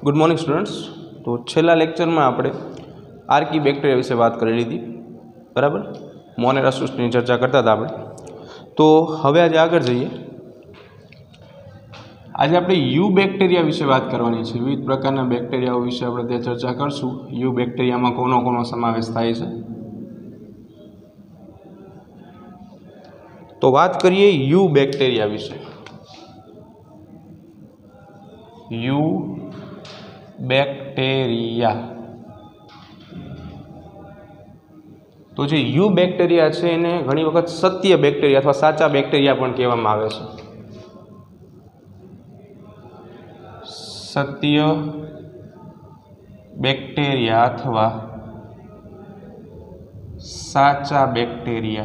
Good morning students. तो छेल्ला lecture में आपणे आर्की बेक्टेरिया विषे बात करी लीधी, बराबर। मोनेरा सृष्टिनी चर्चा करता था आपणे। तो हवे आज आगळ जईए। आज आपणे यू बेक्टेरिया विषे बात करवानी छे। विविध प्रकारना बेक्टेरियाओ विषे आपणे त्यां चर्चा करशुं। यू बेक्टेरियामां कोनो कोनो समावेश थाय छे। तो बात करिए यू बेक्टेरिया विषे। यू बेक्टेरिया तो जे यू बेक्टेरिया है एने घणी वखत सत्य बेक्टेरिया अथवा साचा बेक्टेरिया पण कहेवामां आवे छे। सत्य बेक्टेरिया अथवा साचा बेक्टेरिया।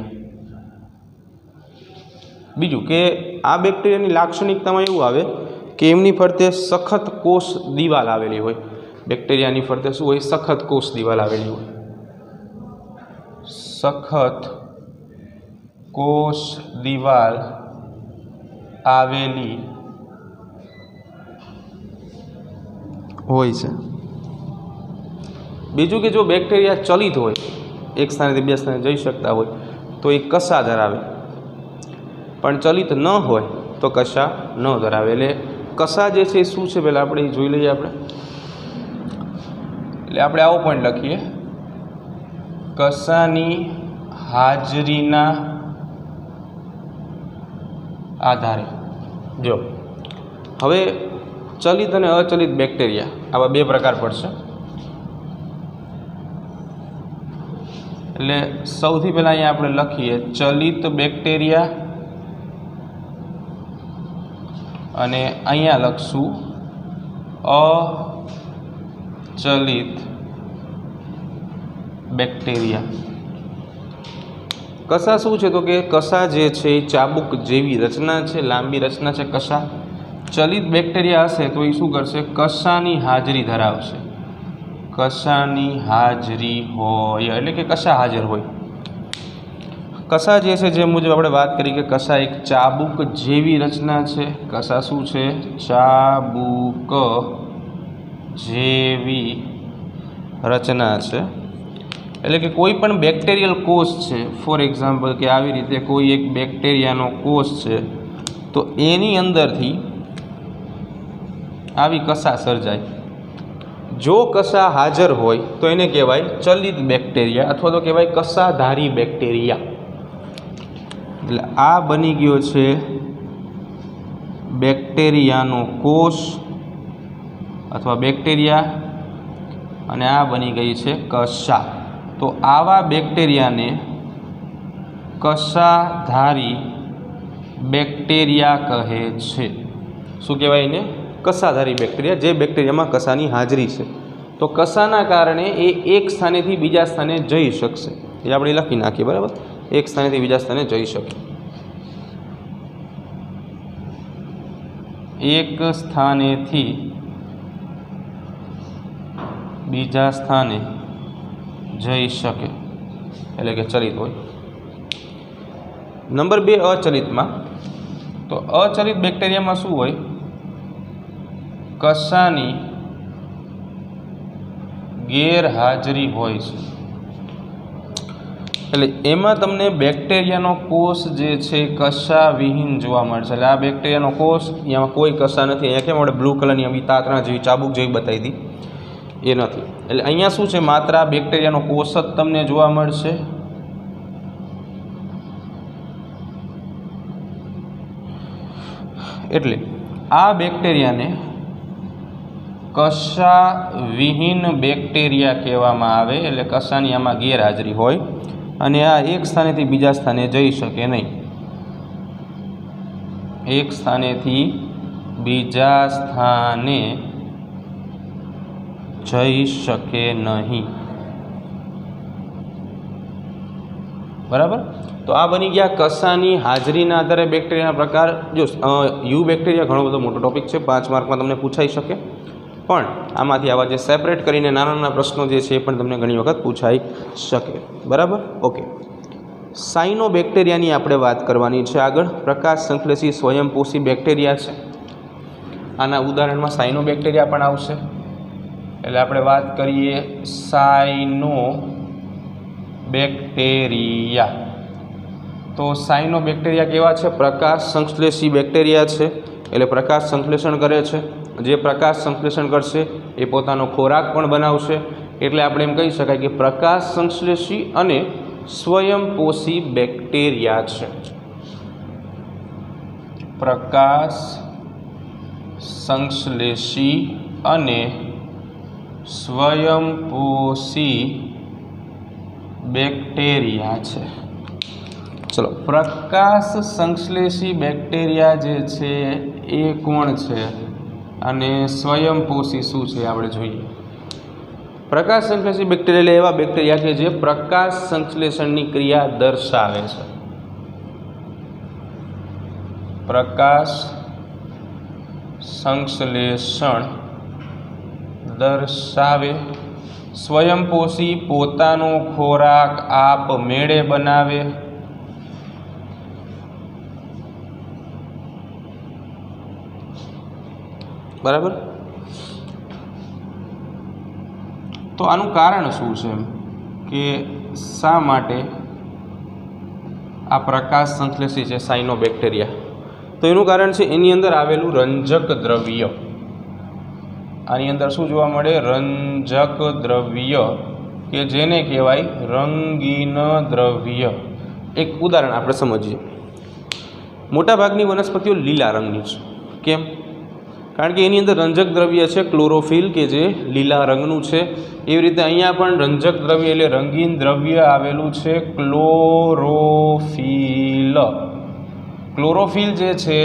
बीजू के आ बेक्टेरियानी लाक्षणिकतामां एवुं आवे कि एमनी फरते सखत कोष दीवाल आवेली होय। बेक्टेरियानी फरते शुं होय? सखत कोष दीवाल आवेली होय। सखत कोष दीवाल आवेली होय छे। बीजू के जो बेक्टेरिया चलित होय, एक स्थानेथी बीजा स्थाने जई शकता होय तो ए कसा धरावे, पण चलित न होय तो कशा न धरावे। एटले कसा जे छे शुं छे पहेला आपणे जोई लईए। એટલે આપણે આવો પોઈન્ટ લખીએ, કસાની હાજરીના આધારે। જો હવે ચલિત અને અચલિત બેક્ટેરિયા આવા બે પ્રકાર પડશે। એટલે સૌથી પહેલા અહીંયા આપણે લખીએ ચલિત બેક્ટેરિયા અને અહીંયા લખશું अचलित बेक्टेरिया। कसा शू है तो कि कसा जे छे चाबुक जेवी रचना है, लांबी रचना है कसा। चलित बेक्टेरिया हशे तो ये शू करशे? कसानी हाजरी धरावशे। कसानी हाजरी होय एटले के कसा हाजर होय। कसा जे छे जे मुजब आपणे बात करी कि कसा एक चाबुक जेवी रचना है। कसा शू छे? चाबुक जेवी रचना है। एटले कि कोईपण बेक्टेरियल कोष है, फॉर एक्जाम्पल कि आवी रीते कोई एक बेक्टेरियानो कोष है तो एनी अंदरथी आवी कसा सर्जाय। जो कसा हाजर होय तो एने कहेवाय चलित बेक्टेरिया अथवा तो कहेवाय कसाधारी बेक्टेरिया। एटले आ बनी गयो छे बेक्टेरियानो कोष अथवा बेक्टेरिया अने आ बनी गई है कसा। तो आवा बेक्टेरिया ने कसाधारी बेक्टेरिया कहे छे। शुं कहेवाय ने? कसाधारी बेक्टेरिया। जे बेक्टेरिया में कसानी हाजरी है तो कसाना कारणे ए एक स्थानेथी बीजा स्थाने जई शकशे। ए आपणे लखी नाखीए, बराबर। एक स्थानेथी बीजा स्थाने जई शके। एक स्थानेथी बीजा स्थाने जई शके एटले के चलित होय। नंबर 2 अचलित में। तो अचलित बेक्टेरिया में शुं होय? कसानी गैरहाजरी होय छे। एटले एमां तमने बेक्टेरियानो कोष जे छे कसा विहीन जोवा मळशे। एटले आ बेक्टेरियानो कोष एमां कोई कसा नथी। अहींया केम आपणे ब्लू कलरनी अमी तातरा जेवी चाबुक जेवी बतावी दी ए नथी। एटले अहींया शुं छे? मात्र आ बेक्टेरियानो कोष ज तमने जोवा मळशे। एटले आ बेक्टेरियाने कसा विहीन बेक्टेरिया कहेवामां आवे। एटले कसानी आमां गैरहाजरी होय अने आ एक स्थानेथी बीजा स्थाने जई शके नहीं। एक स्थानेथी बीजा स्थाने जई शके नहीं, बराबर। तो आ बनी गया कसानी हाजरी ना आधारे बेक्टेरिया प्रकार। जो यू बेक्टेरिया घणो बधो मोटो टॉपिक है, 5 मार्क में तमने पूछाई शके। पण आमांथी आवा जे सेपरेट करीने नाना नाना प्रश्नों जे छे पण तमने घणी वखत पूछाई शके, बराबर। ओके, साइनो बेक्टेरियानी आपणे वात करवानी छे। आगळ प्रकाश संश्लेषी स्वयंपोषी बेक्टेरिया छे। आना उदाहरणमां साइनो बेक्टेरिया पण आवशे। એટલે આપણે વાત કરીએ સાયનો બેક્ટેરિયા। તો સાયનો બેક્ટેરિયા કેવા છે? પ્રકાશ સંશ્લેષી બેક્ટેરિયા છે, એટલે પ્રકાશ સંશ્લેષણ કરે છે। જે પ્રકાશ સંશ્લેષણ કરશે એ પોતાનો ખોરાક પણ બનાવશે, એટલે આપણે એમ કહી શકાય કે પ્રકાશ સંશ્લેષી અને સ્વયંપોષી બેક્ટેરિયા છે। પ્રકાશ સંશ્લેષી અને સ્વયંપોષી બેક્ટેરિયા છે। ચલો, પ્રકાશ સંશ્લેષી બેક્ટેરિયા જે છે એ કોણ છે અને સ્વયંપોષી શું છે આપણે જોઈએ। પ્રકાશ સંશ્લેષી બેક્ટેરિયા એટલે એવા બેક્ટેરિયા કે જે પ્રકાશ સંશ્લેષણની ક્રિયા દર્શાવે છે। પ્રકાશ સંશ્લેષણ દર્શાવે। સ્વયંપોષી પોતાનો ખોરાક આપમેળે બનાવે। બરાબર। તો આનું કારણ શું છે કે શા માટે આ પ્રકાશ સંશ્લેષી છે સાયનો બેક્ટેરિયા? તો એનું કારણ છે એની અંદર આવેલું રંજક દ્રવ્ય। આની અંદર શું જોવા મળે? રંજક દ્રવ્ય, કે જેને કહેવાય રંગીન દ્રવ્ય। એક ઉદાહરણ આપણે સમજીએ। મોટાભાગની વનસ્પતિઓ લીલા રંગની છે। કેમ? કારણ કે એની અંદર રંજક દ્રવ્ય છે ક્લોરોફિલ, કે જે લીલા રંગનું છે। એવી રીતે અહીંયા પણ રંજક દ્રવ્ય એટલે રંગીન દ્રવ્ય આવેલું છે ક્લોરોફિલ। ક્લોરોફિલ જે છે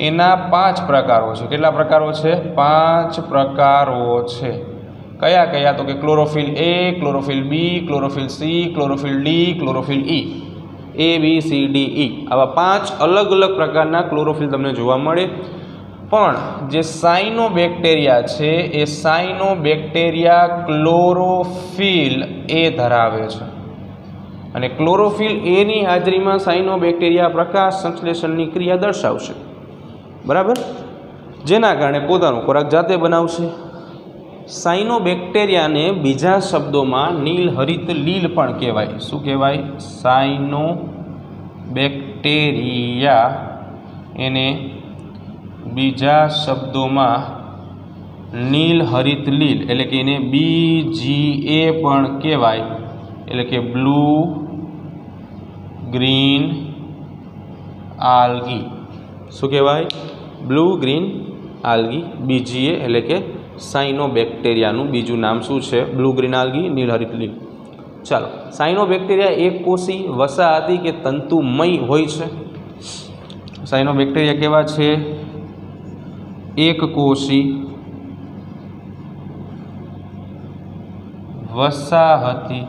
એના 5 પ્રકારો છે। કેટલા પ્રકારો છે? 5 પ્રકારો છે। કયા કયા? તો કે chlorophyll A, chlorophyll B, chlorophyll C, chlorophyll D, chlorophyll E, A B C D E, આવા 5 અલગ અલગ પ્રકારના ક્લોરોફિલ તમને જોવા મળે। પણ જે સાયનો બેક્ટેરિયા છે એ સાયનો બેક્ટેરિયા ક્લોરોફિલ એ ધરાવે છે, અને ક્લોરોફિલ એની હાજરીમાં સાયનો બેક્ટેરિયા પ્રકાશ સંશ્લેષણની ક્રિયા દર્શાવશે। બરાબર? જેના કારણે પોતાનો ખોરાક જાતે બનાવશે। સાયનો બેક્ટેરિયાને બીજા શબ્દોમાં નીલહરિત લીલ પણ કહેવાય। શું કહેવાય? સાયનો બેક્ટેરિયા એને બીજા શબ્દોમાં નીલહરિત લીલ એટલે કે એને BGA પણ કહેવાય, એટલે કે બ્લુ ગ્રીન આલ્ગી। શું કહેવાય? બ્લુ ગ્રીન આલ્ગી, BGA એટલે કે સાયનો બેક્ટેરિયાનું બીજું નામ શું છે? બ્લુ ગ્રીન આલ્ગી, નીલહરિત લીલ। ચાલો, સાયનો બેક્ટેરિયા એક કોષી, વસાહતી કે તંતુમય હોય છે। સાયનો બેક્ટેરિયા કેવા છે? એક કોષી, વસાહતી।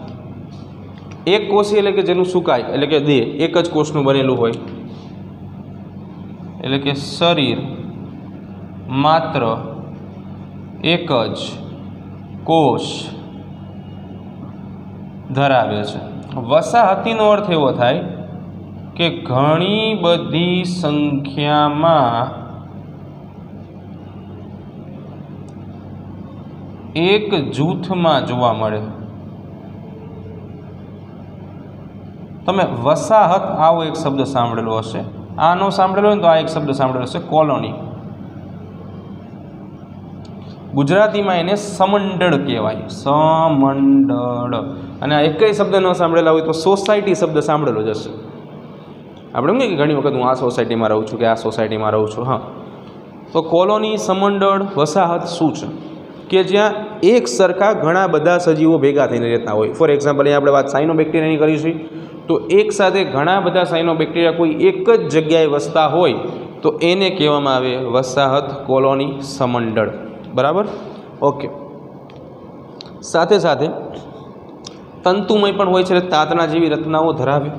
એક કોષી એટલે કે જેનું સુકાય એટલે કે દેહ એક જ કોષનું બનેલું હોય, એટલે કે શરીર માત્ર એક જ કોષ ધરાવે છે। વસાહતીનો અર્થ એવો થાય કે ઘણી બધી સંખ્યામાં એક જૂથમાં જોવા મળે। તમે વસાહત આવો એક શબ્દ સાંભળેલો હશે, આનો સાંભળેલો હોય તો આ એક શબ્દ સાંભળેલો હશે, કોલોની। ગુજરાતીમાં એને સમંડળ કહેવાય, સમંડળ। અને આ એક શબ્દ ન સાંભળેલા હોય તો સોસાયટી શબ્દ સાંભળેલો જ હશે। આપણે એમ કે ઘણી વખત હું આ સોસાયટીમાં રહું છું કે આ સોસાયટીમાં રહું છું। હા, તો કોલોની, સમંડળ, વસાહત શું છે? કે જ્યાં એક સરખા ઘણા બધા સજીવો ભેગા થઈને રહેતા હોય। ફોર એક્ઝામ્પલ અહીંયા આપણે વાત સાયનો બેક્ટેરિયાની કરીશું, તો એક સાથે ઘણા બધા સાયનો બેક્ટેરિયા કોઈ એક જ જગ્યાએ વસતા હોય તો એને કહેવામાં આવે વસાહત, કોલોની, સમંડળ। બરાબર? ઓકે। સાથે સાથે તંતુમય પણ હોય છે, તાતણા જેવી રચનાઓ ધરાવે।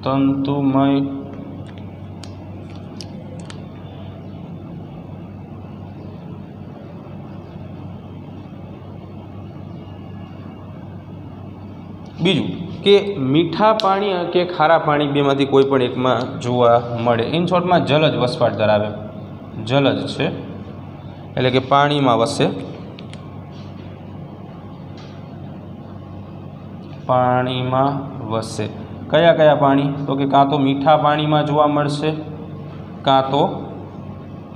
તંતુમય બીજું કે મીઠા પાણી કે ખારા પાણી બેમાંથી કોઈ પણ એકમાં જોવા મળે। ઇન શોર્ટમાં જલજ વસવાટ ધરાવે, જલજ છે। એટલે કે પાણીમાં વસે, પાણીમાં વસે. કયા કયા પાણી? તો કે કાં તો મીઠા પાણીમાં જોવા મળશે, કાં તો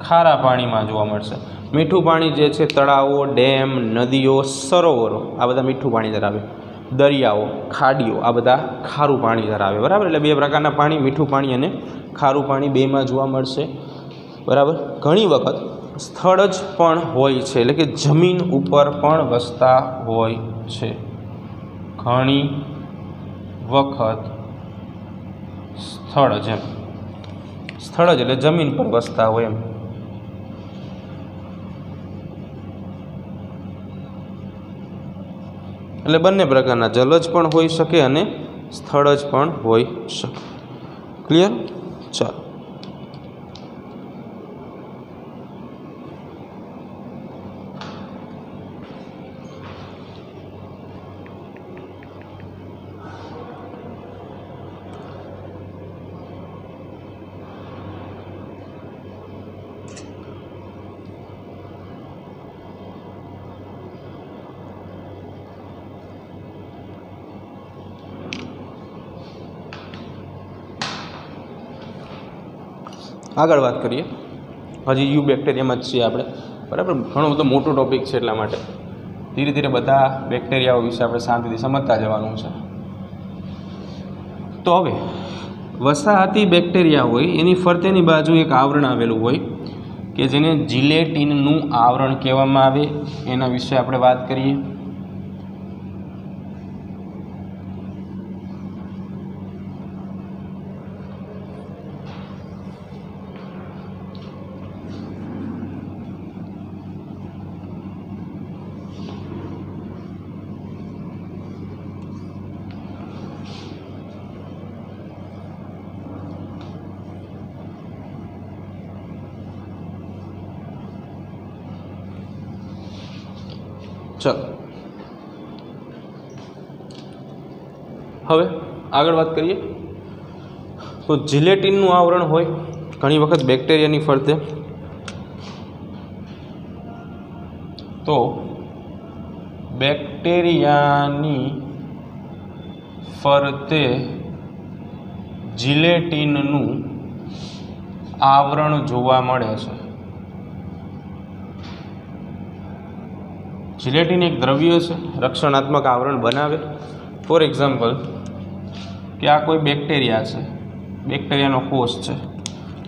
ખારા પાણીમાં જોવા મળશે. મીઠું પાણી જે છે તળાવો, ડેમ, નદીઓ, સરોવરો આ બધા મીઠું પાણી ધરાવે. દરિયાઓ, ખાડીઓ આ બધા ખારું પાણી ધરાવે. બરાબર, એટલે બે પ્રકારના પાણી, મીઠું પાણી અને ખારું પાણી બેમાં જોવા મળશે. બરાબર. ઘણી વખત સ્થળ જ પણ હોય છે, એટલે કે જમીન ઉપર પણ વસતા હોય છે. ઘણી વખત સ્થળ જ, એમ સ્થળ જ એટલે જમીન પર વસતા હોય એમ. એટલે બંને પ્રકારના જલજ પણ હોઈ શકે અને સ્થળ જ પણ હોઈ શકે. ક્લિયર? ચાલો આગળ વાત કરીએ. હજી યુ બેક્ટેરિયામાં જ છીએ આપણે. બરાબર, ઘણો બધો મોટો ટોપિક છે, એટલા માટે ધીરે ધીરે બધા બેક્ટેરિયાઓ વિશે આપણે શાંતિથી સમજતા જવાનું છે. તો હવે વસાહતી બેક્ટેરિયા હોય એની ફરતેની બાજુ એક આવરણ આવેલું હોય કે જેને જિલેટીનનું આવરણ કહેવામાં આવે. એના વિશે આપણે વાત કરીએ. ચલો હવે આગળ વાત કરીએ. તો જિલેટીનનું આવરણ હોય ઘણી વખત બેક્ટેરિયાની ફરતે. તો બેક્ટેરિયાની ફરતે જિલેટીનનું આવરણ જોવા મળે છે. જિલેટીન એક દ્રવ્ય છે, રક્ષણાત્મક આવરણ બનાવે. ફોર એક્ઝામ્પલ કે આ કોઈ બેક્ટેરિયા છે, બેક્ટેરિયાનો કોષ છે,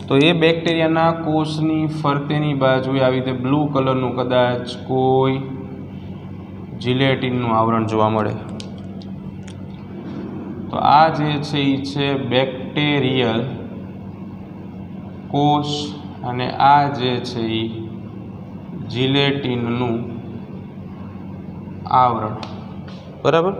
તો એ બેક્ટેરિયાના કોષની ફરતેની બાજુએ આવી રીતે બ્લુ કલરનું કદાચ કોઈ જિલેટીનનું આવરણ જોવા મળે. તો આ જે છે એ છે બેક્ટેરિયલ કોષ અને આ જે છે એ જિલેટીનનું આવરણ. બરાબર.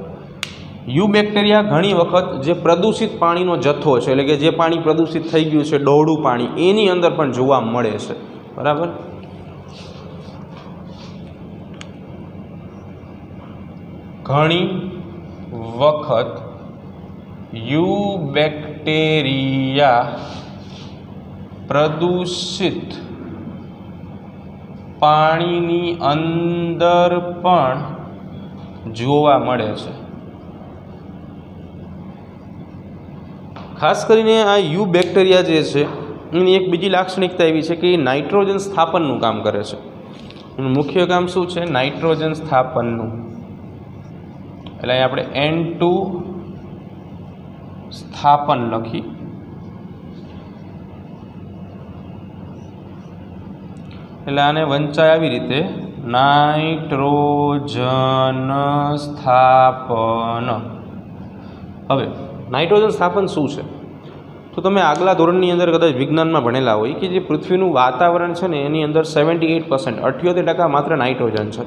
યુ બેક્ટેરિયા ઘણી વખત જે પ્રદૂષિત પાણીનો જથ્થો છે, એટલે કે જે પાણી પ્રદૂષિત થઈ ગયું છે, ડોહળું પાણી, એની અંદર પણ જોવા મળે છે. બરાબર. ઘણી વખત યુ બેક્ટેરિયા પ્રદૂષિત પાણીની અંદર પણ જોવા મળે છે. ખાસ કરીને આ યુ બેક્ટેરિયા જે છે એની એક બીજી લાક્ષણિકતા એવી છે કે એ નાઇટ્રોજન સ્થાપનનું કામ કરે છે. એનું મુખ્ય કામ શું છે? નાઇટ્રોજન સ્થાપનનું. એટલે અહીં આપણે N2 સ્થાપન લખી. એટલે આને વંચાય આવી રીતે નાઇટ્રોજન સ્થાપન. હવે નાઇટ્રોજન સ્થાપન શું છે? તો તમે આગલા ધોરણની અંદર કદાચ વિજ્ઞાનમાં ભણેલા હોય કે જે પૃથ્વીનું વાતાવરણ છે ને એની અંદર 78%, 78% માત્ર નાઇટ્રોજન છે.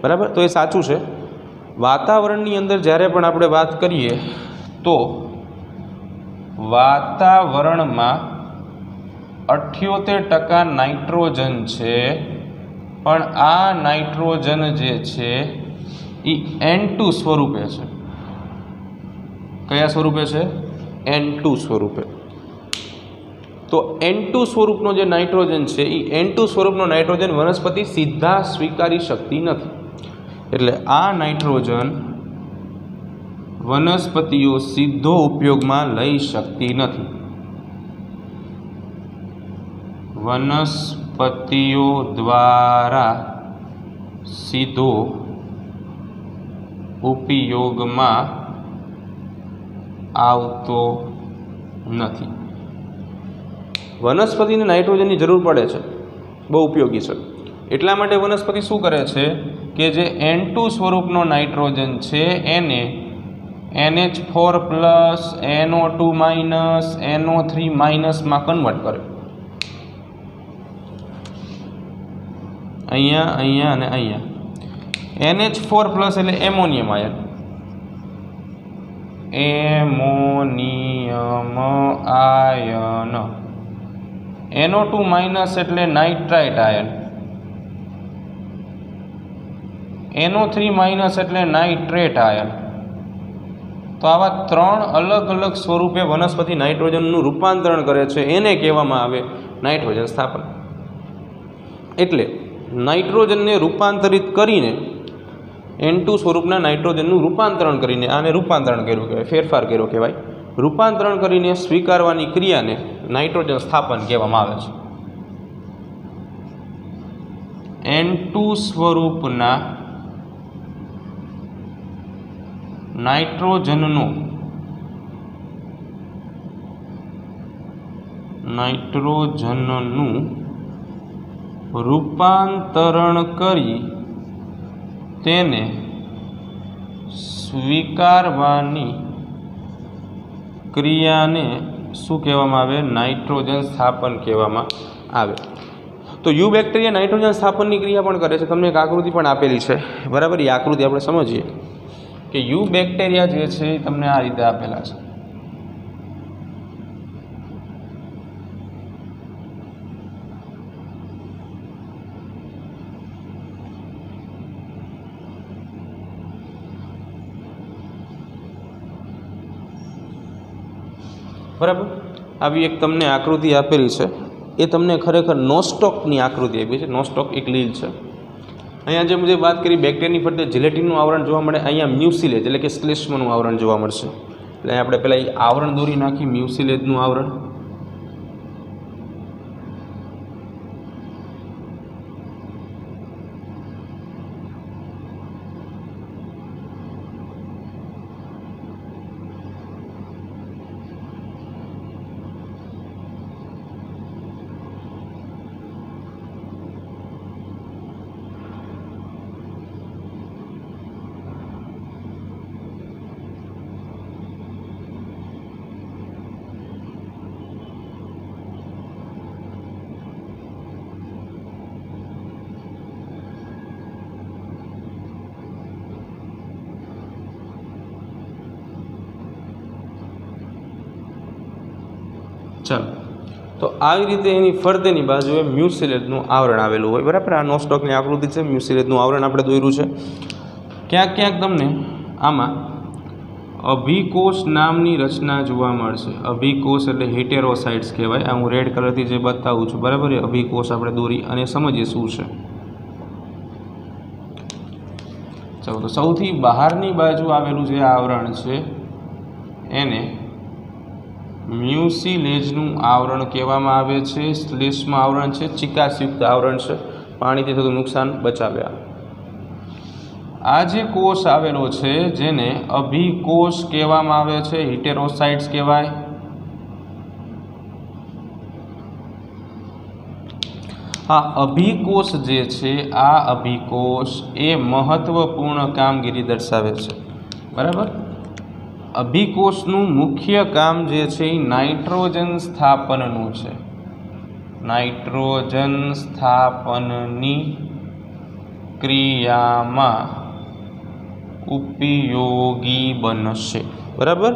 બરાબર. તો એ સાચું છે. વાતાવરણની અંદર જ્યારે પણ આપણે વાત કરીએ તો વાતાવરણમાં 78% નાઇટ્રોજન છે, પણ આ નાઇટ્રોજન જે છે એ N2 સ્વરૂપે છે. કયા સ્વરૂપે છે? N2 સ્વરૂપે. तो N2 स्वरूपનો જે નાઇટ્રોજન છે એ N2 સ્વરૂપનો નાઇટ્રોજન વનસ્પતિ સીધા સ્વીકારી શકતી નથી, એટલે આ નાઇટ્રોજન વનસ્પતિઓ સીધો ઉપયોગમાં લઈ શકતી નથી. વનસ્પતિઓ દ્વારા સીધો ઉપયોગમાં આવતો નથી. વનસ્પતિને નાઇટ્રોજનની જરૂર પડે છે, બહુ ઉપયોગી છે. એટલા માટે વનસ્પતિ શું કરે છે કે જે N2 સ્વરૂપનો નાઇટ્રોજન છે એને NH4 plus NO2 minus NO3 માઇનસમાં convert કરે. અહીંયા અહીંયા અને અહીંયા NH4 પ્લસ એટલે ammonium ion, ammonium ion. NO2 minus એટલે નાઇટ્રાઇટ આયન, NO3 માઇનસ એટલે નાઇટ્રેટ આયન. તો આવા ત્રણ અલગ અલગ સ્વરૂપે વનસ્પતિ નાઇટ્રોજનનું રૂપાંતરણ કરે છે, એને કહેવામાં આવે નાઇટ્રોજન સ્થાપન. એટલે નાઇટ્રોજનને રૂપાંતરિત કરીને N2 સ્વરૂપના નાઇટ્રોજનનું રૂપાંતરણ કરીને આને રૂપાંતરણ કર્યું કહેવાય, ફેરફાર કર્યો કહેવાય. રૂપાંતરણ કરીને સ્વીકારવાની ક્રિયાને નાઇટ્રોજન સ્થાપન કહેવામાં આવે છે. N2 સ્વરૂપના નાઇટ્રોજનનું રૂપાંતરણ કરી તેને સ્વીકારવાની ક્રિયાને શું કહેવામાં આવે? નાઇટ્રોજન સ્થાપન કહેવામાં આવે. તો યુ બેક્ટેરિયા નાઇટ્રોજન સ્થાપનની ક્રિયા પણ કરે છે. તમને એક આકૃતિ પણ આપેલી છે, બરાબર? એ આકૃતિ આપણે સમજીએ કે યુ બેક્ટેરિયા જે છે એ તમને આ રીતે આપેલા છે. બરાબર, આવી એક તમને આકૃતિ આપેલી છે. એ તમને ખરેખર નોસ્ટોકની આકૃતિ આપી છે. નોસ્ટોક એક લીલ છે. અહીંયા જે મુજબ વાત કરી બેક્ટેરિયાની ફરતે જેલેટિનનું આવરણ જોવા મળે, અહીંયા મ્યુસિલેજ એટલે કે શ્લેષ્મનું આવરણ જોવા મળશે. એટલે આપણે પહેલાં એ આવરણ દોરી નાખી, મ્યુસિલેજનું આવરણ. ચાલો, તો આવી રીતે એની ફરતેની બાજુએ મ્યુસિલેજનું આવરણ આવેલું હોય, બરાબર? આ નોસ્ટોકની આકૃતિ છે, મ્યુસિલેજનું આવરણ આપણે દોર્યું છે. ક્યાંક ક્યાંક તમને આમાં અભિકોષ નામની રચના જોવા મળશે. અભિકોષ એટલે હેટેરોસાઇટ્સ કહેવાય. આ હું રેડ કલરથી જે બતાવું છું, બરાબર? એ અભિકોષ આપણે દોરી અને સમજીએ શું છે. ચાલો, તો સૌથી બહારની બાજુ આવેલું જે આવરણ છે એને મ્યુસિલેજનું આવરણ કહેવામાં આવે છે. શ્લેષ્મ આવરણ છે, ચિકાસયુક્ત આવરણ છે, પાણીથી થતું નુકસાન બચાવ્યા. આ જે કોષ આવેલો છે જેને અભિકોષ કહેવામાં આવે છે, હેટેરોસાઇટ્સ કહેવાય. આ અભિકોષ જે છે, આ અભિકોષ એ મહત્વપૂર્ણ કામગીરી દર્શાવે છે, બરાબર? અભિકોષનું મુખ્ય કામ જે છે એ નાઇટ્રોજન સ્થાપનનું છે. નાઇટ્રોજન સ્થાપનની ક્રિયામાં ઉપયોગી બનશે, બરાબર?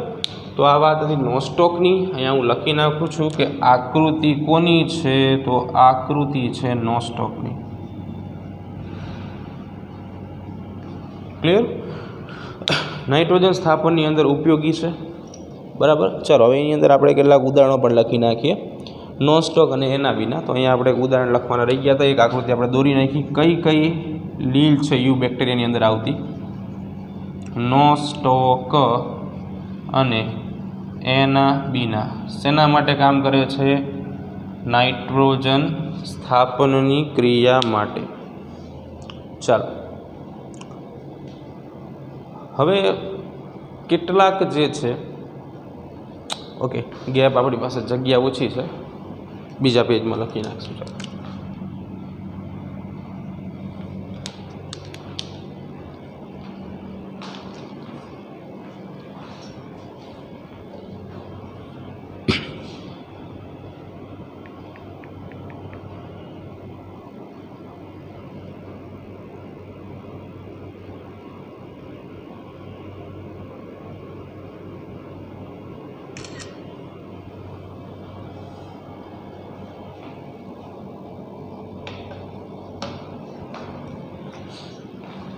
તો આ વાત હતી નોસ્ટોકની. અહીંયા હું લખી નાખું છું કે આકૃતિ કોની છે? તો આકૃતિ છે નોસ્ટોકની. ક્લિયર? નાઇટ્રોજન સ્થાપનની અંદર ઉપયોગી છે, બરાબર? ચાલો, હવે એની અંદર આપણે કેટલાક ઉદાહરણો પણ લખી નાખીએ. નો સ્ટોક અને એના વિના. તો અહીંયા આપણે એક ઉદાહરણ લખવાના રહી ગયા હતા. એક આકૃતિ આપણે દોરી નાખી. કઈ કઈ લીલ છે યુ બેક્ટેરિયાની અંદર આવતી? નો સ્ટોક અને એના બીના. શેના માટે કામ કરે છે? નાઇટ્રોજન સ્થાપનની ક્રિયા માટે. ચાલો હવે કેટલાક જે છે, ઓકે ગેપ આપણી પાસે જગ્યા ઓછી છે, બીજા પેજમાં લખી નાખશું. ચાલો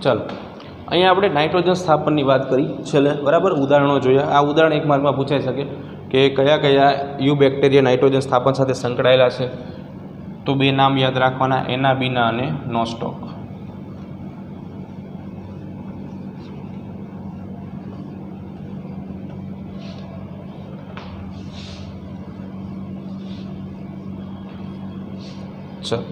ચાલો અહીંયા આપણે નાઇટ્રોજન સ્થાપનની વાત કરી છેલ્લે, બરાબર. ઉદાહરણો જોયા. આ ઉદાહરણ એક માર્કમાં પૂછાઈ શકે કે કયા કયા યુ બેક્ટેરિયા નાઇટ્રોજન સ્થાપન સાથે સંકળાયેલા છે. તો બે નામ યાદ રાખવાના, એના બીના અને નો સ્ટોક. ચાલો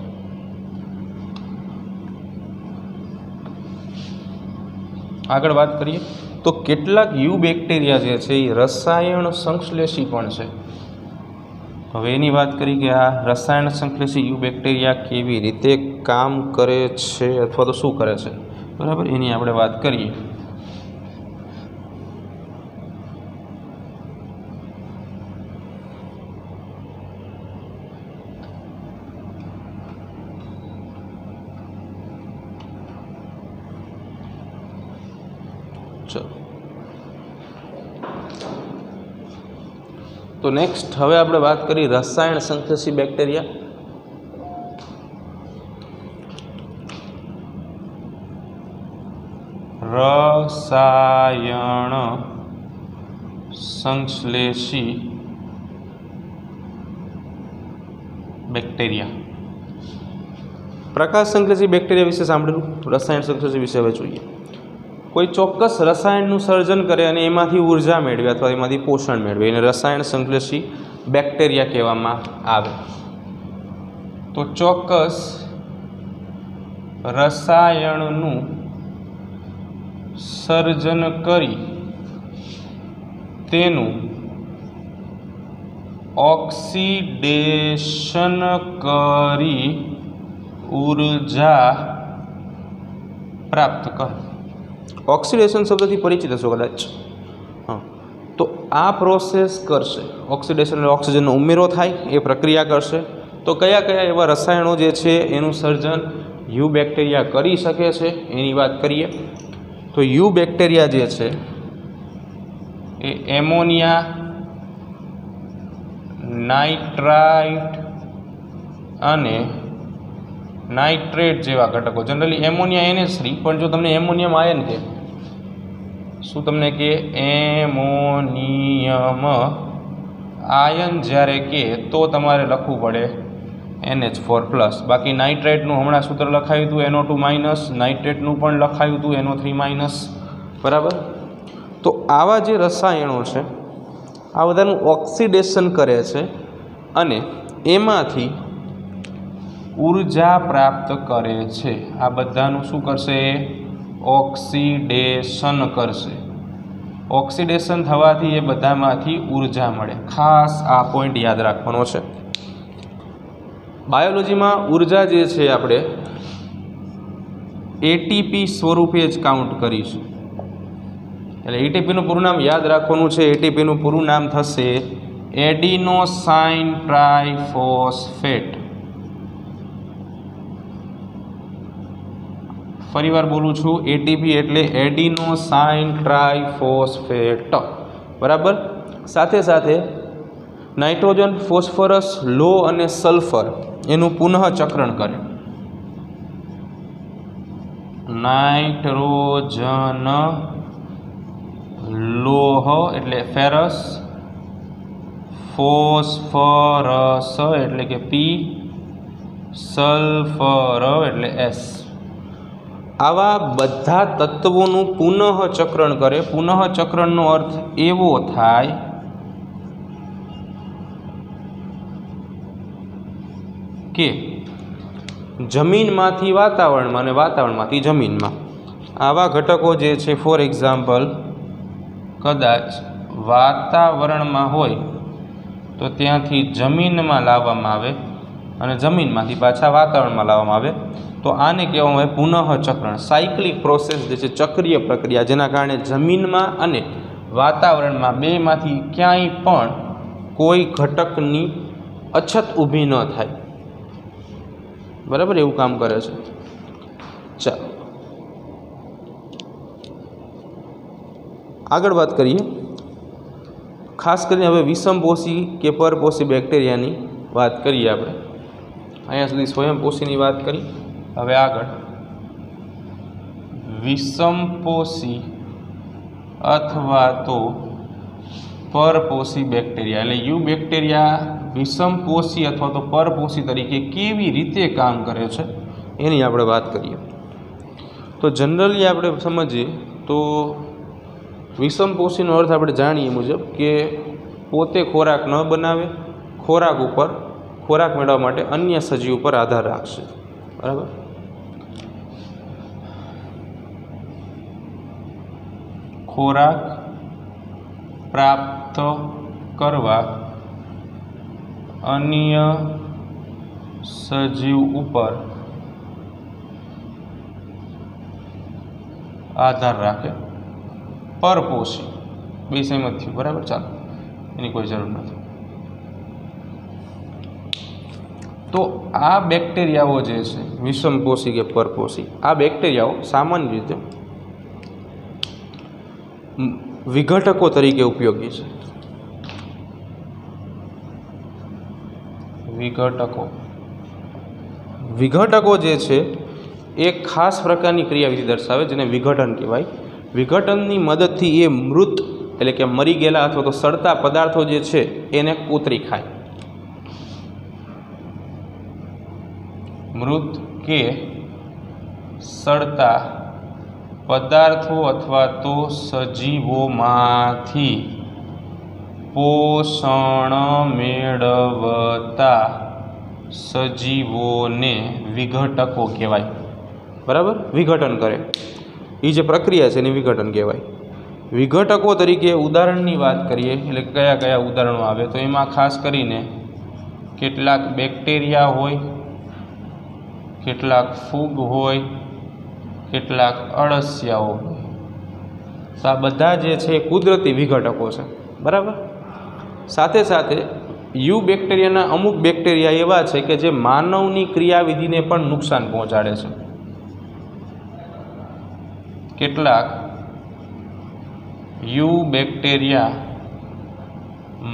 આગળ વાત કરીએ તો કેટલાક યુ બેક્ટેરિયા જે છે એ રસાયણ સંશ્લેષી પણ છે. હવે એની વાત કરી કે આ રસાયણ સંશ્લેષી યુ બેક્ટેરિયા કેવી રીતે કામ કરે છે અથવા તો શું કરે છે, બરાબર, એની આપણે વાત કરીએ. તો નેક્સ્ટ હવે આપણે વાત કરી રસાયણ સંશ્લેષી બેક્ટેરિયા. રસાયણ સંશ્લેષી બેક્ટેરિયા. પ્રકાશ સંશ્લેષી બેક્ટેરિયા વિશે સાંભળેલું, રસાયણ સંશ્લેષી વિશે હવે જોઈએ. કોઈ ચોક્કસ રસાયણનું સર્જન કરે અને એમાંથી ઉર્જા મેળવે અથવા એમાંથી પોષણ મેળવે એને રસાયણ સંશ્લેષી બેક્ટેરિયા કહેવામાં આવે. તો ચોક્કસ રસાયણનું સર્જન કરી તેનું ઓક્સિડેશન કરી ઉર્જા પ્રાપ્ત કરે. ઓક્સિડેશન શબ્દથી પરિચિત હશો કદાચ. હા, તો આ પ્રોસેસ કરશે. ઓક્સિડેશન એટલે ઓક્સિજનનો ઉમેરો થાય, એ પ્રક્રિયા કરશે. તો કયા કયા એવા રસાયણો જે છે એનું સર્જન યુ બેક્ટેરિયા કરી શકે છે એની વાત કરીએ. તો યુ બેક્ટેરિયા જે છે એ એમોનિયા, નાઇટ્રાઇટ અને નાઇટ્રેટ જેવા ઘટકો, જનરલી એમોનિયા NH3, પણ જો તમને એમોનિયમ આયન કે શું તમને કે એમોનિયમ આયન જ્યારે કે તો તમારે લખવું પડે NH4+. બાકી નાઇટ્રેટનું હમણાં સૂત્ર લખાયું હતું NO2-, નાઇટ્રેટનું પણ લખાયું હતું NO3-, બરાબર. તો આવા જે રસાયણો છે આ બધાનું ઓક્સિડેશન કરે છે અને એમાંથી ઉર્જા પ્રાપ્ત કરે છે. આ બધાનું શું કરશે? ઓક્સિડેશન કરશે. ઓક્સિડેશન થવાથી એ બધામાંથી ઉર્જા મળે. ખાસ આ પોઈન્ટ યાદ રાખવાનો છે. બાયોલોજીમાં ઉર્જા જે છે આપણે એટીપી સ્વરૂપે જ કાઉન્ટ કરીશું. એટલે એટીપીનું પૂરું નામ યાદ રાખવાનું છે. એટીપીનું પૂરું નામ થશે એડિનોસાઇન ટ્રાઇફોસ્ફેટ. ફરીવાર બોલું છું, એટીપી એટલે એડિનોસાઇન ટ્રાઇફોસ્ફેટ, બરાબર. સાથે સાથે નાઇટ્રોજન, ફોસ્ફરસ, લો અને સલ્ફર એનું પુનઃચક્રણ કરે. નાઇટ્રોજન, લોહ એટલે ફેરસ, ફોસ્ફરસ એટલે કે પી, સલ્ફર એટલે એસ. આવા બધા તત્વોનું પુનઃચક્રણ કરે. પુનઃચક્રણનો અર્થ એવો થાય કે જમીનમાંથી વાતાવરણમાં અને વાતાવરણમાંથી જમીનમાં. આવા ઘટકો જે છે, ફોર એક્ઝામ્પલ, કદાચ વાતાવરણમાં હોય તો ત્યાંથી જમીનમાં લાવવામાં આવે અને જમીનમાંથી પાછા વાતાવરણમાં લાવવામાં આવે, તો આને કહેવામાં આવે પુનઃચક્રણ. સાયક્લિક પ્રોસેસ જે છે, ચક્રીય પ્રક્રિયા, જેના કારણે જમીનમાં અને વાતાવરણમાં બેમાંથી ક્યાંય પણ કોઈ ઘટકની અછત ઊભી ન થાય. બરાબર, એવું કામ કરે છે. ચાલો આગળ વાત કરીએ. ખાસ કરીને હવે વિષમપોષી કે પરપોષી બેક્ટેરિયાની વાત કરીએ આપણે. અહીંયા સુધી સ્વયંપોષીની વાત કરી. હવે આગળ વિષમપોષી અથવા તો પરપોષી બેક્ટેરિયા એટલે યુ બેક્ટેરિયા વિષમપોષી અથવા તો પરપોષી તરીકે કેવી રીતે કામ કરે છે એની આપણે વાત કરીએ. તો જનરલી આપણે સમજીએ તો વિષમપોષીનો અર્થ આપણે જાણીએ મુજબ કે પોતે ખોરાક ન બનાવે, ખોરાક મેળવવા માટે અન્ય સજીવ પર આધાર રાખશે. બરાબર. ખોરાક પ્રાપ્ત કરવા અન્ય સજીવ ઉપર આધાર રાખે. પરપોષી બે સહેમત થયું. બરાબર, ચાલો એની કોઈ જરૂર નથી. તો આ બેક્ટેરિયાઓ જે છે, વિષમપોષી કે પરપોષી, આ બેક્ટેરિયાઓ સામાન્ય રીતે વિઘટકો તરીકે ઉપયોગી છે. વિઘટકો જે છે એ ખાસ પ્રકારની ક્રિયાવિધિ દર્શાવે જેને વિઘટન કહેવાય. વિઘટનની મદદથી એ મૃત એટલે કે મરી ગયેલા અથવા તો સડતા પદાર્થો જે છે એને કોતરી ખાય. મૃત કે સડતા પદાર્થો અથવા તો સજીવોમાંથી પોષણ મેળવતા સજીવોને વિઘટકો કહેવાય. બરાબર, વિઘટન કરે એ જે પ્રક્રિયા છે એને વિઘટન કહેવાય. વિઘટકો તરીકે ઉદાહરણની વાત કરીએ એટલે કયા કયા ઉદાહરણો આવે તો એમાં ખાસ કરીને કેટલાક બેક્ટેરિયા હોય, કેટલાક ફૂગ હોય, કેટલાક અળસિયાઓ હોય. તો આ બધા જે છે એ કુદરતી વિઘટકો છે. બરાબર. સાથે સાથે યુ બેક્ટેરિયાના અમુક બેક્ટેરિયા એવા છે કે જે માનવની ક્રિયાવિધિને પણ નુકસાન પહોંચાડે છે. કેટલાક યુ બેક્ટેરિયા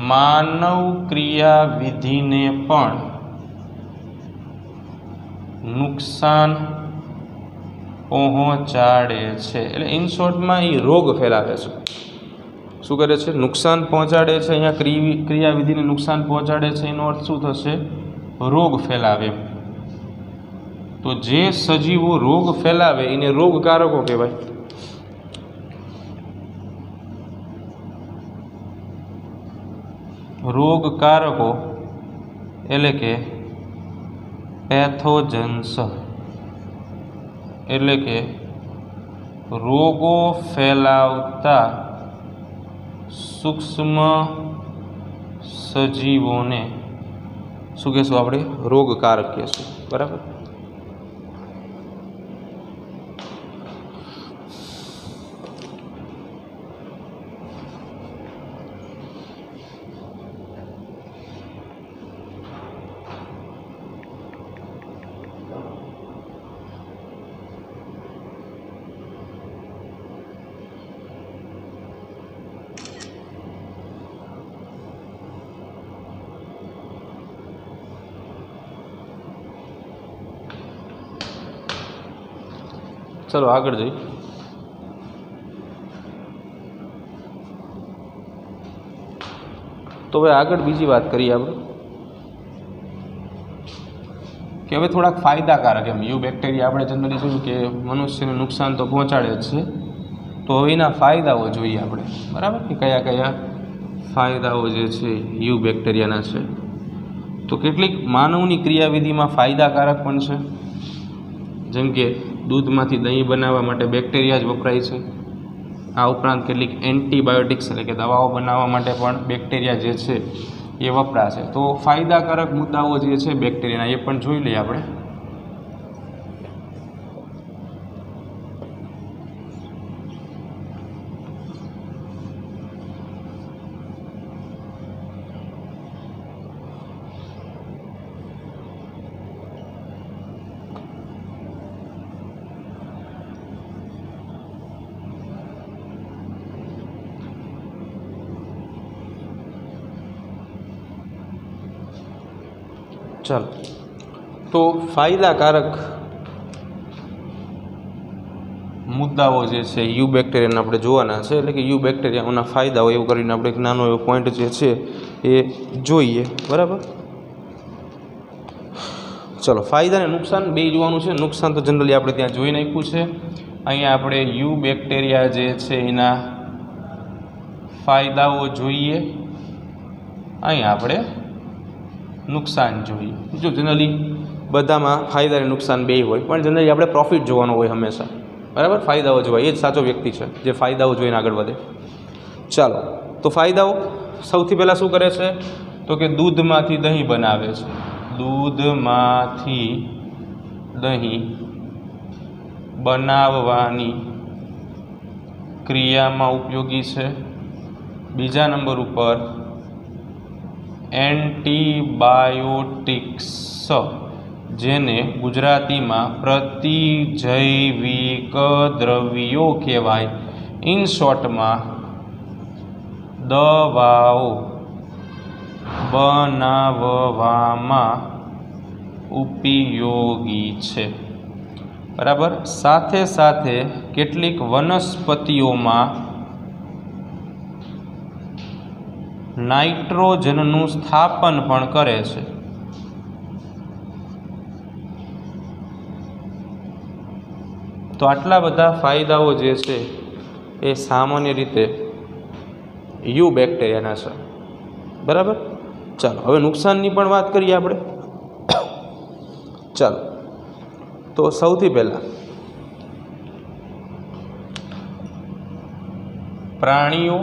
માનવ ક્રિયાવિધિને પણ નુકસાન પહોંચાડે છે. એટલે ઇન શોર્ટમાં એ રોગ ફેલાવે છે. શું કરે છે? નુકસાન પહોંચાડે છે. અહીંયા ક્રિયાવિધિને નુકસાન પહોંચાડે છે એનો અર્થ શું થશે? રોગ ફેલાવે. તો જે સજીવો રોગ ફેલાવે એને રોગકારકો કહેવાય. રોગકારકો એટલે કે પેથોજન્સ એટલે કે રોગો ફેલાવતા સૂક્ષ્મ સજીવોને શું કહેશું આપણે? રોગકારક કહેશું. બરાબર. ચલો આગળ જઈએ. તો હવે આગળ બીજી વાત કરીએ આપણે કે હવે થોડાક ફાયદાકારક એમ યુ બેક્ટેરિયા આપણે જનરલી જોયું કે મનુષ્યને નુકસાન તો પહોંચાડે જ છે, તો હવે એના ફાયદાઓ જોઈએ આપણે, બરાબર, કે કયા કયા ફાયદાઓ જે છે યુ બેક્ટેરિયાના છે. તો કેટલીક માનવની ક્રિયાવિધિમાં ફાયદાકારક પણ છે, જેમ કે દૂધમાંથી દહીં બનાવવા માટે બેક્ટેરિયા જ વપરાય છે. આ ઉપરાંત કેટલીક એન્ટીબાયોટિક્સ એટલે કે દવાઓ બનાવવા માટે પણ બેક્ટેરિયા જે છે એ વપરાશે. તો ફાયદાકારક મુદ્દાઓ જે છે બેક્ટેરિયાના એ પણ જોઈ લઈએ આપણે. ચાલો, તો ફાયદાકારક મુદ્દાઓ જે છે યુ બેક્ટેરિયાના આપણે જોવાના છે, એટલે કે યુ બેક્ટેરિયાના ફાયદાઓ એવું કરીને આપણે એક નાનો એવો પોઈન્ટ જે છે એ જોઈએ, બરાબર. ચલો, ફાયદા અને નુકસાન બે જોવાનું છે. નુકસાન તો જનરલી આપણે ત્યાં જોઈ નાખ્યું છે. અહીંયા આપણે યુ બેક્ટેરિયા જે છે એના ફાયદાઓ જોઈએ, અહીંયા આપણે નુકસાન જોઈએ. જો જનરલી બધામાં ફાયદા અને નુકસાન બે હોય, પણ જનરલી આપણે પ્રોફિટ જોવાનો હોય હંમેશા, બરાબર. ફાયદાઓ જોવાય, એ જ સાચો વ્યક્તિ છે જે ફાયદાઓ જોઈને આગળ વધે. ચાલો, તો ફાયદાઓ સૌથી પહેલાં શું કરે છે તો કે દૂધમાંથી દહીં બનાવે છે. દૂધમાંથી દહીં બનાવવાની ક્રિયામાં ઉપયોગી છે. બીજા નંબર ઉપર એન્ટીબાયોટિક્સ, જેને ગુજરાતીમાં પ્રતિજૈવિક દ્રવ્યો કહેવાય, ઇન શોર્ટમાં દવાઓ બનાવવામાં ઉપયોગી છે, બરાબર. સાથે સાથે કેટલીક વનસ્પતિઓમાં નાઇટ્રોજનનું સ્થાપન પણ કરે છે. તો આટલા બધા ફાયદાઓ જે છે એ સામાન્ય રીતે યુ બેક્ટેરિયાના છે, બરાબર. ચાલો, હવે નુકસાનની પણ વાત કરીએ આપણે. ચાલો, તો સૌથી પહેલાં પ્રાણીઓ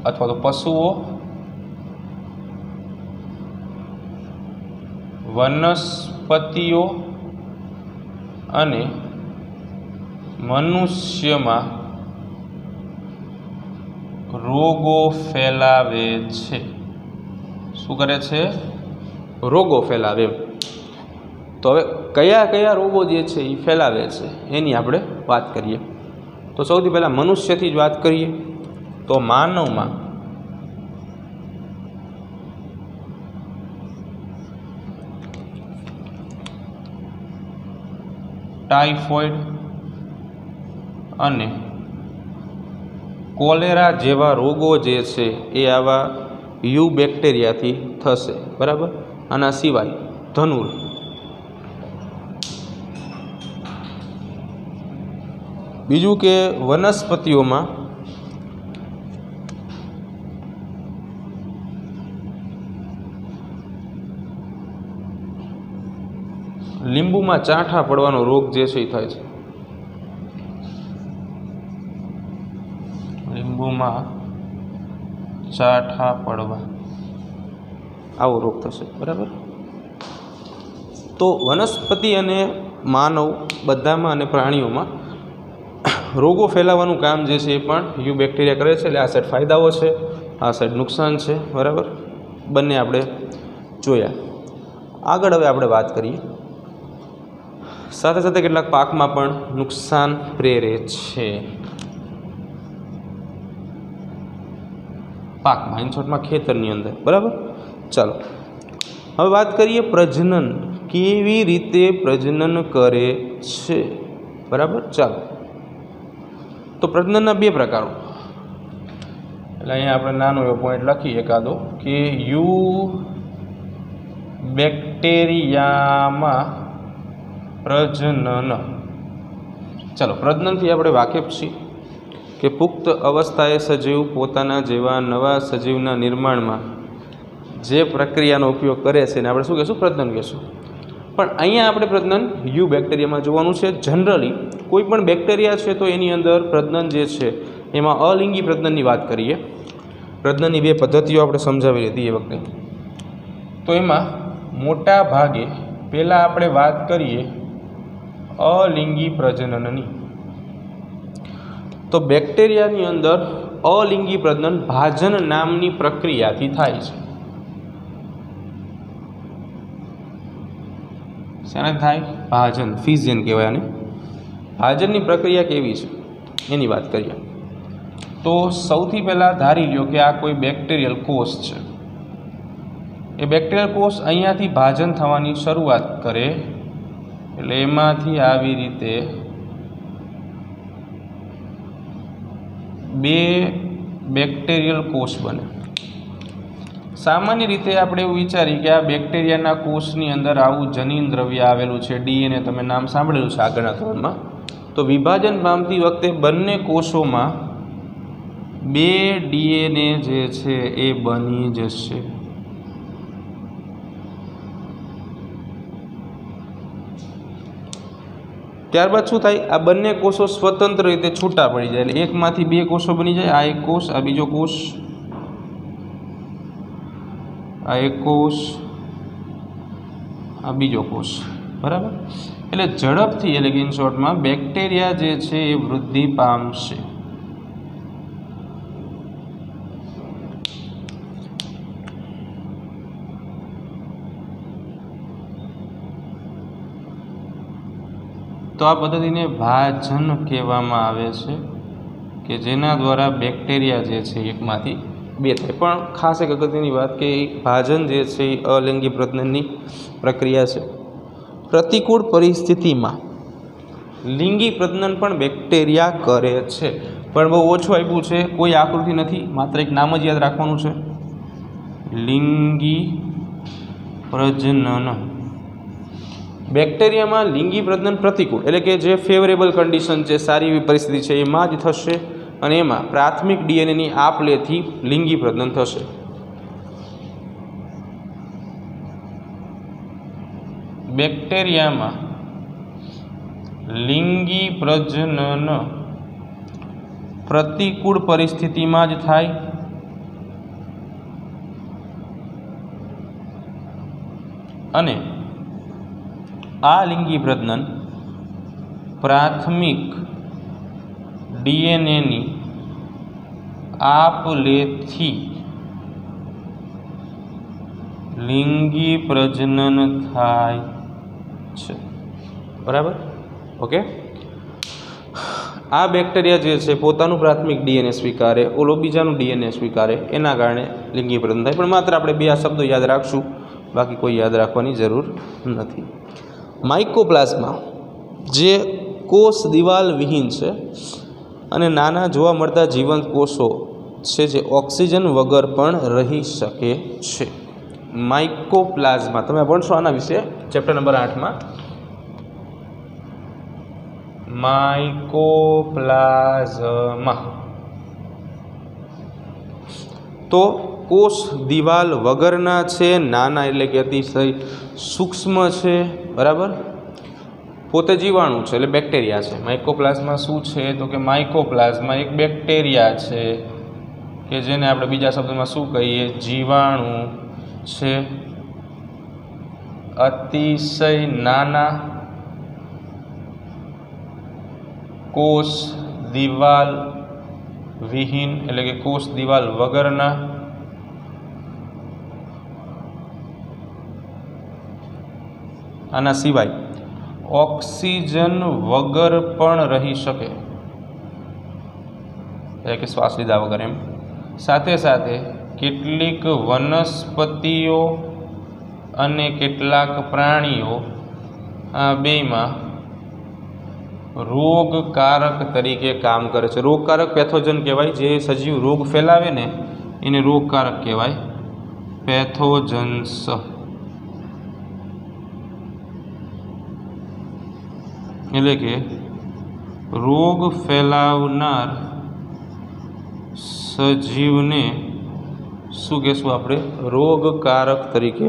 અથવા તો પશુઓ, વનસ્પતિઓ અને મનુષ્યમાં રોગો ફેલાવે છે. શું કરે છે? રોગો ફેલાવે. તો હવે કયા કયા રોગો જે છે એ ફેલાવે છે એની આપણે વાત કરીએ. તો સૌથી પહેલાં મનુષ્યથી જ વાત કરીએ તો માનવમાં ટાઇફોઇડ અને કોલેરા જેવા રોગો જે છે એ આવા યુ બેક્ટેરિયાથી થશે, બરાબર. આના સિવાય ધનુર, બીજું કે વનસ્પતિઓમાં લીંબુમાં ચાઠા પડવાનો રોગ જે છે એ થાય છે. લીંબુમાં ચાઠા પડવા, આવો રોગ થશે, બરાબર. તો વનસ્પતિ અને માનવ બધામાં અને પ્રાણીઓમાં રોગો ફેલાવાનું કામ જે છે એ પણ યુ બેક્ટેરિયા કરે છે. એટલે આ સાઈડ ફાયદાઓ છે, આ સાઈડ નુકસાન છે, બરાબર. બંને આપણે જોયા. આગળ હવે આપણે વાત કરીએ, સાથે સાથે કેટલાક પાકમાં પણ નુકસાન પ્રેરે છે. પાકમાં, ઇન શોર્ટમાં ખેતરની અંદર, બરાબર. ચાલો, હવે વાત કરીએ પ્રજનન, કેવી રીતે પ્રજનન કરે છે, બરાબર. ચાલો, તો પ્રજનનના બે પ્રકારો, એટલે અહીંયા આપણે નાનો એવો પોઈન્ટ લખીએ એકાદો કે યુ બેક્ટેરિયામાં પ્રજનન. ચાલો, પ્રજનનથી આપણે વાકેફ છીએ કે પુખ્ત અવસ્થાએ સજીવ પોતાના જેવા નવા સજીવના નિર્માણમાં જે પ્રક્રિયાનો ઉપયોગ કરે છે એને આપણે શું કહીશું? પ્રજનન કહીશું. પણ અહીંયા આપણે પ્રજનન યુ બેક્ટેરિયામાં જોવાનું છે. જનરલી કોઈ પણ બેક્ટેરિયા છે તો એની અંદર પ્રજનન જે છે એમાં અલિંગી પ્રજનનની વાત કરીએ. પ્રજનનની બે પદ્ધતિઓ આપણે સમજાવી હતી એ વખતે. તો એમાં મોટા ભાગે પહેલાં આપણે વાત કરીએ અલિંગી પ્રજનનની. તો બેક્ટેરિયાની અંદર અલિંગી પ્રજનન ભાજન નામની પ્રક્રિયાથી થાય છે. શેના થાય? ભાજન, ફિઝિયન કહેવાય આને. ભાજનની પ્રક્રિયા કેવી છે એની વાત કરીએ. તો સૌથી પહેલાં ધારી લ્યો કે આ કોઈ બેક્ટેરિયલ કોષ છે. એ બેક્ટેરિયલ કોષ અહીંયાથી ભાજન થવાની શરૂઆત કરે એટલે એમાંથી આવી રીતે બે બેક્ટેરિયલ કોષ બને. સામાન્ય રીતે આપણે એવું વિચારીએ કે આ બેક્ટેરિયાના કોષની અંદર આવું જનીન દ્રવ્ય આવેલું છે, ડીએનએ તમે નામ સાંભળેલું છે આગળના ધોરણમાં. તો વિભાજન પામતી વખતે બંને કોષોમાં બે ડીએનએ જે છે એ બની જશે. ત્યારબાદ શું થાય? આ બંને કોષો સ્વતંત્ર રીતે છૂટા પડી જાય એટલે એકમાંથી બે કોષો બની જાય. આ એક કોષ, આ બીજો કોષ, આ એક કોષ, આ બીજો કોષ. બરાબર? એટલે ઝડપથી એટલે કે ઇન શોર્ટમાં બેક્ટેરિયા જે છે એ વૃદ્ધિ પામશે. તો આ પદ્ધતિને ભાજન કહેવામાં આવે છે કે જેના દ્વારા બેક્ટેરિયા જે છે એકમાંથી બે થાય. પણ ખાસ એક અગત્યની વાત કે ભાજન જે છે એ અલિંગી પ્રજનનની પ્રક્રિયા છે. પ્રતિકૂળ પરિસ્થિતિમાં લિંગી પ્રજનન પણ બેક્ટેરિયા કરે છે, પણ બહુ ઓછું આપ્યું છે, કોઈ આકૃતિ નથી, માત્ર એક નામ જ યાદ રાખવાનું છે, લિંગી પ્રજનન. બેક્ટેરિયામાં લિંગી પ્રજનન પ્રતિકૂળ એટલે કે જે ફેવરેબલ કન્ડિશન છે, સારી એવી પરિસ્થિતિ છે એમાં જ થશે અને એમાં પ્રાથમિક ડીએનએની આપલેથી લિંગી પ્રજનન થશે. બેક્ટેરિયામાં લિંગી પ્રજનન પ્રતિકૂળ પરિસ્થિતિમાં જ થાય અને આ લિંગી પ્રજનન પ્રાથમિક ડીએનએની આપલેથી લિંગી પ્રજનન થાય છે. બરાબર? ઓકે. આ બેક્ટેરિયા જે છે પોતાનું પ્રાથમિક ડીએનએ સ્વીકારે, ઓલો બીજાનું ડીએનએ સ્વીકારે, એના કારણે લિંગી પ્રજનન થાય. પણ માત્ર આપણે બે આ શબ્દો યાદ રાખશું, બાકી કોઈ યાદ રાખવાની જરૂર નથી. માઇકોપ્લાઝમા જે કોષ દિવાલ વિહીન છે અને નાના જોવા મળતા જીવંત કોષો છે જે ઓક્સિજન વગર પણ રહી શકે છે. માઇકોપ્લાઝમા તમે ભણશો આના વિશે ચેપ્ટર નંબર 8માં. માઇકોપ્લાઝમા તો કોષ દિવાલ વગરના છે, નાના એટલે કે અતિશય સૂક્ષ્મ છે. બરાબર? પોતે જીવાણુ છે એટલે બેક્ટેરિયા છે. માઇકોપ્લાઝમા શું છે તો કે માઇકોપ્લાઝમા એક બેક્ટેરિયા છે કે જેને આપણે બીજા શબ્દોમાં શું કહીએ? જીવાણુ છે. અતિશય નાના કોષ દિવાલ વિહીન એટલે કે કોષ દિવાલ વગરના આના સિવાય ઓક્સિજન વગર પણ રહી શકે એટલે કે શ્વાસ લીધા વગર એમ. સાથે સાથે કેટલીક વનસ્પતિઓ અને કેટલાક પ્રાણીઓ આ બેમાં રોગકારક તરીકે કામ કરે છે। રોગકારક પેથોજન કહેવાય, જે સજીવ રોગ ફેલાવે ને એને રોગકારક કહેવાય, પેથોજન્સ। એટલે કે રોગ ફેલાવનાર સજીવને શું કહેશું આપણે? રોગકારક તરીકે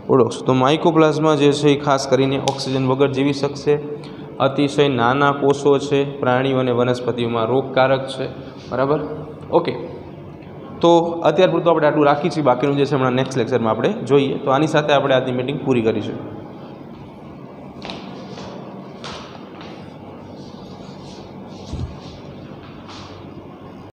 ઓળખશું। તો માઇકોપ્લાઝ્મા જે છે એ ખાસ કરીને ઓક્સિજન વગર જીવી શકશે, અતિશય નાના કોષો છે, પ્રાણીઓ અને વનસ્પતિઓમાં રોગકારક છે, બરાબર? ઓકે, તો અત્યાર પૂરતું આપણે આટલું રાખીએ છીએ, બાકીનું જે છે હમણાં નેક્સ્ટ લેક્ચરમાં આપણે જોઈએ। તો આની સાથે આપણે આજની મીટિંગ પૂરી કરીશું।